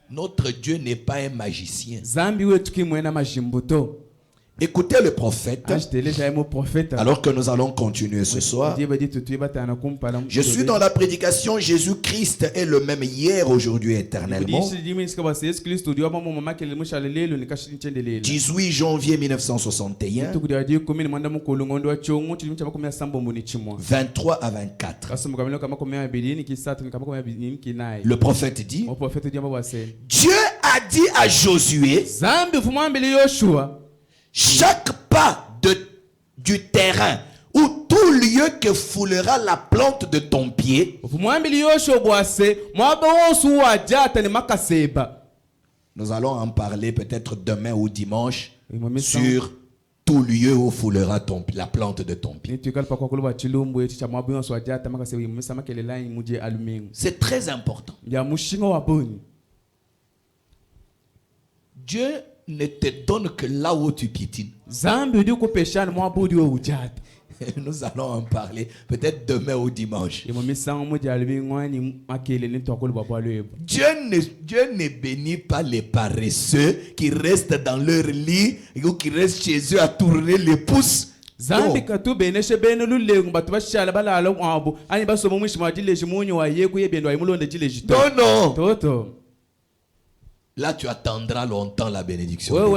Notre Dieu n'est pas un magicien. Zambi wetu kimwena majimbuto. Écoutez le prophète, alors que nous allons continuer ce soir. Je suis dans la prédication Jésus-Christ est le même hier, aujourd'hui, éternellement. 18 janvier 1961, 23 à 24. Le prophète dit, Dieu a dit à Josué, chaque pas du terrain ou tout lieu que foulera la plante de ton pied, nous allons en parler peut-être demain ou dimanche sur tout lieu où foulera la plante de ton pied. C'est très important. Dieu ne te donne que là où tu piétines. Nous allons en parler peut-être demain ou dimanche. Dieu ne bénit pas les paresseux qui restent dans leur lit ou qui restent chez eux à tourner les pouces. Non. Là, tu attendras longtemps la bénédiction. Dieu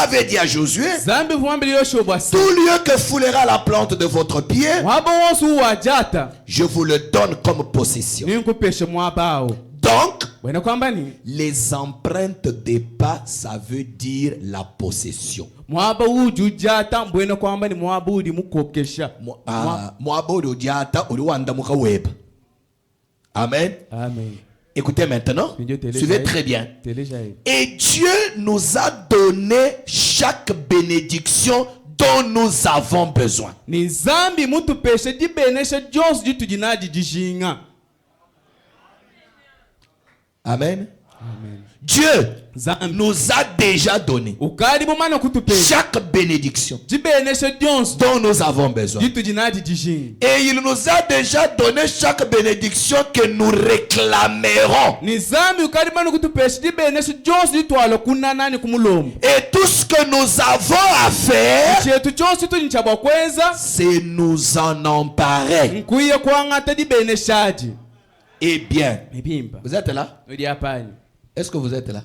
avait dit à Josué, tout lieu que foulera la plante de votre pied, je vous le donne comme possession. Donc, les empreintes des pas, ça veut dire la possession. Amen. Amen. Écoutez maintenant, suivez très bien. Et Dieu nous a donné chaque bénédiction dont nous avons besoin. Amen. Amen. Dieu nous a déjà donné chaque bénédiction dont nous avons besoin. Et il nous a déjà donné chaque bénédiction que nous réclamerons. Et tout ce que nous avons à faire, c'est nous en emparer. Eh bien, vous êtes là? Est-ce que vous êtes là?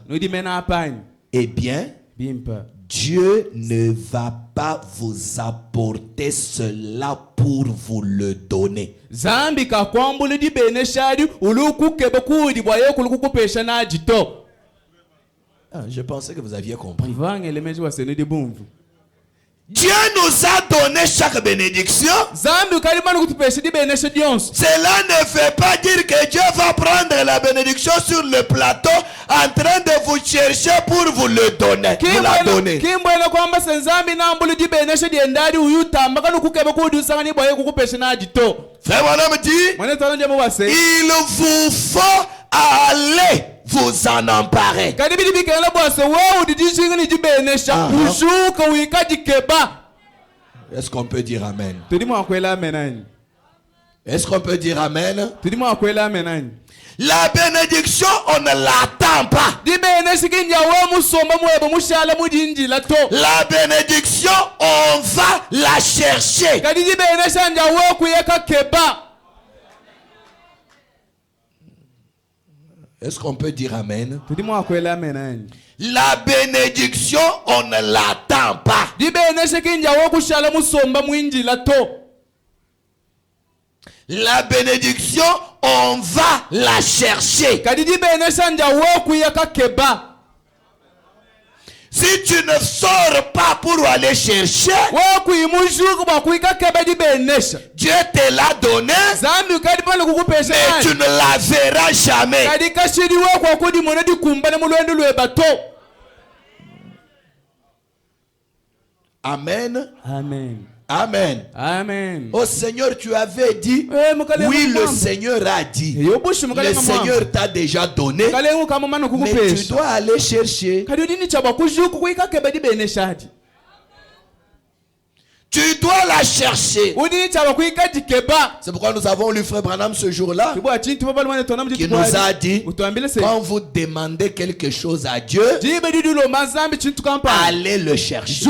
Eh bien, Dieu ne va pas vous apporter cela pour vous le donner. Je pensais que vous aviez compris. Dieu nous a donné chaque bénédiction. Cela ne veut pas dire que Dieu va prendre la bénédiction sur le plateau en train de vous chercher pour vous le donner. Vous la donner. Frère Bonhomme dit, il vous faut aller vous en emparer. Est-ce qu'on peut dire amen? Est-ce qu'on peut dire amen? La bénédiction, on ne l'attend pas. La bénédiction, on va la chercher. Est-ce qu'on peut dire amen? La bénédiction, on ne l'attend pas. La bénédiction, on va la chercher. Si tu ne sors pas pour aller chercher, Dieu te l'a donné, mais tu ne la verras jamais. Amen. Amen. Amen. Amen. Oh Seigneur, tu avais dit, oui, le Seigneur a dit, le Seigneur t'a déjà donné, mais tu dois aller chercher. Tu dois la chercher. C'est pourquoi nous avons lu Frère Branham ce jour-là, qui nous a dit, quand vous demandez quelque chose à Dieu, allez le chercher.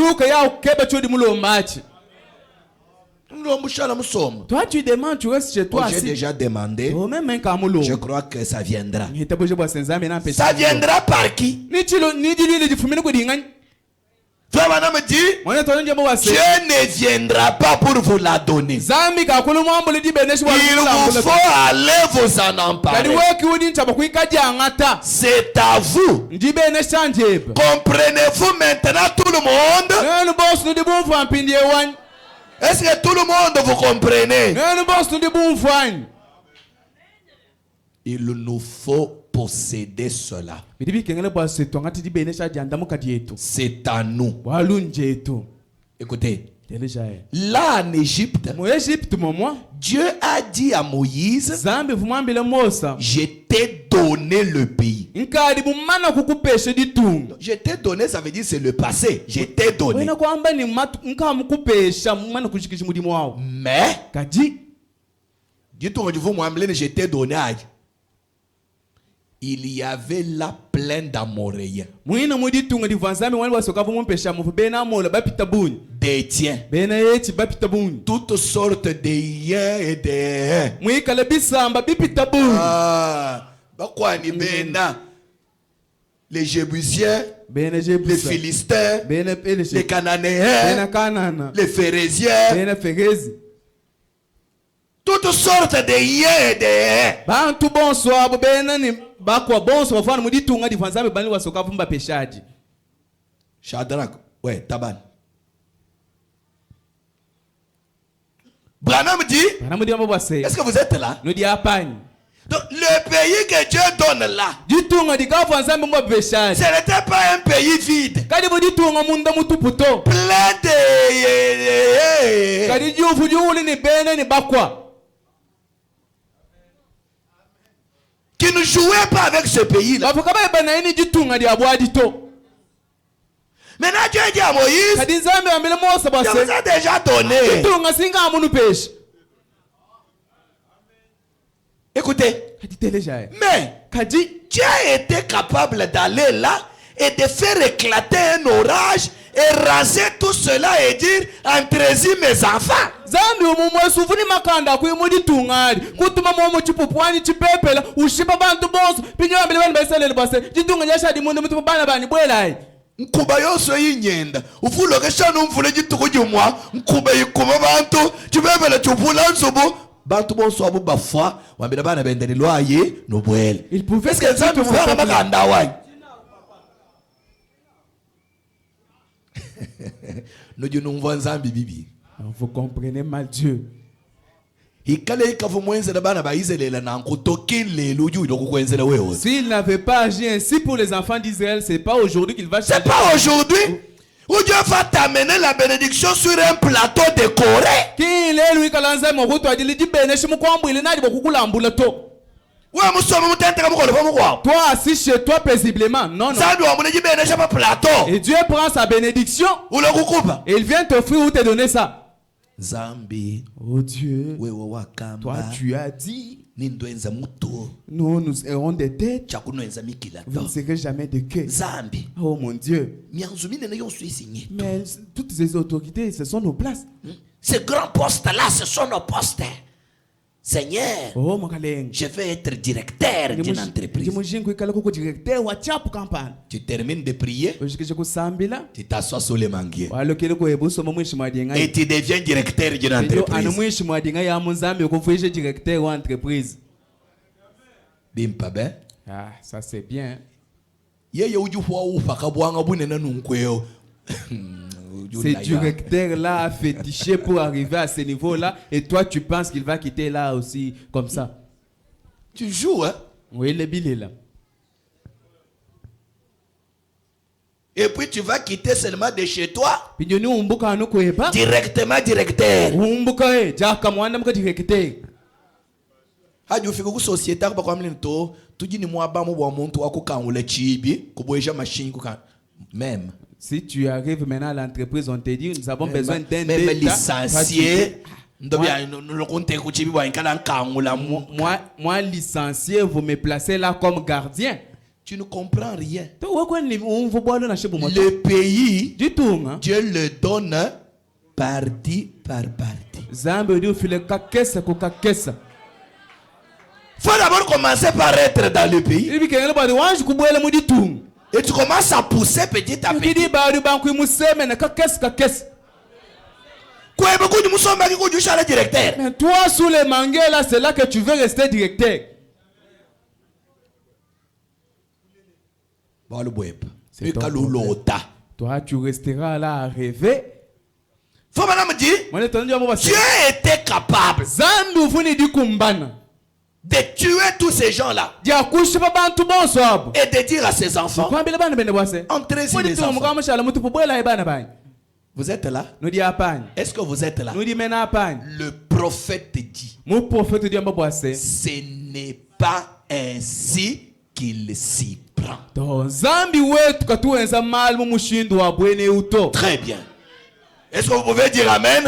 Toi tu demandes, tu restes chez toi. J'ai déjà demandé. Je crois que ça viendra. Ça viendra par qui? Frère Branham dit, Dieu ne viendra pas pour vous la donner. Il vous faut aller vous en parler. C'est à vous. Comprenez-vous maintenant tout le monde? Est-ce que tout le monde vous comprenez? Il nous faut posséder cela. C'est à nous. Écoutez, là en Égypte, Dieu a dit à Moïse, je t'ai donné le pays. Je t'ai donné, ça veut dire c'est le passé. Je t'ai donné. Mais, je t'ai donné. Il y avait là plein d'Amoréens, des tiens, toutes sortes de yens et de les Jébusiens, les Philistins, les Cananéens, les Phérésiens, toutes sortes de yens et de Shadrach, ouais, Taban. Branham dit, est-ce que vous êtes là? Donc, le pays que Dieu donne là, ce n'était pas un pays vide, plein de qui ne jouait pas avec ce pays-là. Maintenant Dieu dit à Moïse, je vous ai déjà donné. Écoutez, mais Dieu était capable d'aller là et de faire éclater un orage et raser tout cela et dire, entrez-y mes enfants. Nkuba yose yinyenda uvulo keshano umvule gituko gyumwa nkuba yikuma bantu kibebele cyuvula nsubu bantu bonso abo bafwa wambira bana bendere lwaye nobwele il pouvait que ça nous faire makanda wayi no Dieu nous voit nzambi bibi. Vous comprenez mal Dieu. S'il n'avait pas agi ainsi pour les enfants d'Israël, c'est pas aujourd'hui qu'il va changer. C'est pas aujourd'hui où Dieu va t'amener la bénédiction sur un plateau décoré. Toi assis chez toi paisiblement. Non, non. Et Dieu prend sa bénédiction et il vient t'offrir ou te donner ça. Zambi, oh Dieu, toi tu as dit, nous aurons des têtes, vous ne serez jamais de queue. Oh mon Dieu, mais toutes ces autorités, ce sont nos places. Ces grands postes-là, ce sont nos postes. Seigneur, je vais être directeur d'une entreprise. Tu termines de prier, tu t'assois sur les manguiers et tu deviens directeur d'une entreprise. Bim pabe. Ah, ça c'est bien. Ces directeurs-là fétichés pour arriver à ce niveau-là, et toi tu penses qu'il va quitter là aussi comme ça. Tu joues, hein? Oui, le billet là. Et puis tu vas quitter seulement de chez toi. Directement directeur. Même. Si tu arrives maintenant à l'entreprise, on te dit nous avons besoin d'un même licencié. Moi, licencié, vous me placez là comme gardien. Tu ne comprends rien. Le pays, Dieu le donne partie par partie. Faut d'abord commencer par être dans le pays. Et tu commences à pousser petit à petit. Mais toi, sous les manguets là, c'est là que tu veux rester directeur. Toi, tu resteras là à rêver. Faut madame dire, Dieu était capable de tuer tous ces gens-là et de dire à ses enfants, entrez sur les enfants. Vous êtes là? Est-ce que vous êtes là? Le prophète dit, ce n'est pas ainsi qu'il s'y prend. Très bien. Est-ce que vous pouvez dire amen?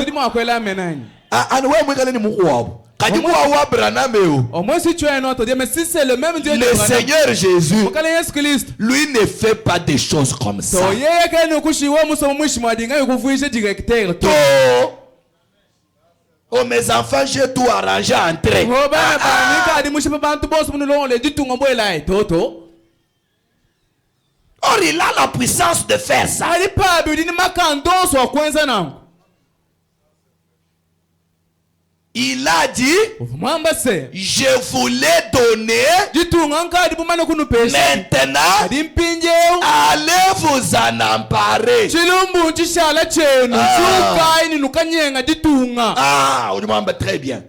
Au moins si tu as un autre Dieu, mais si c'est le même Dieu, le Seigneur Jésus, lui ne fait pas des choses comme ça. Oh mes enfants, j'ai tout arrangé à entrer. Or il a la puissance de faire ça. Il a dit, je voulais donner, maintenant, allez vous en emparer. Ah, on demande très bien.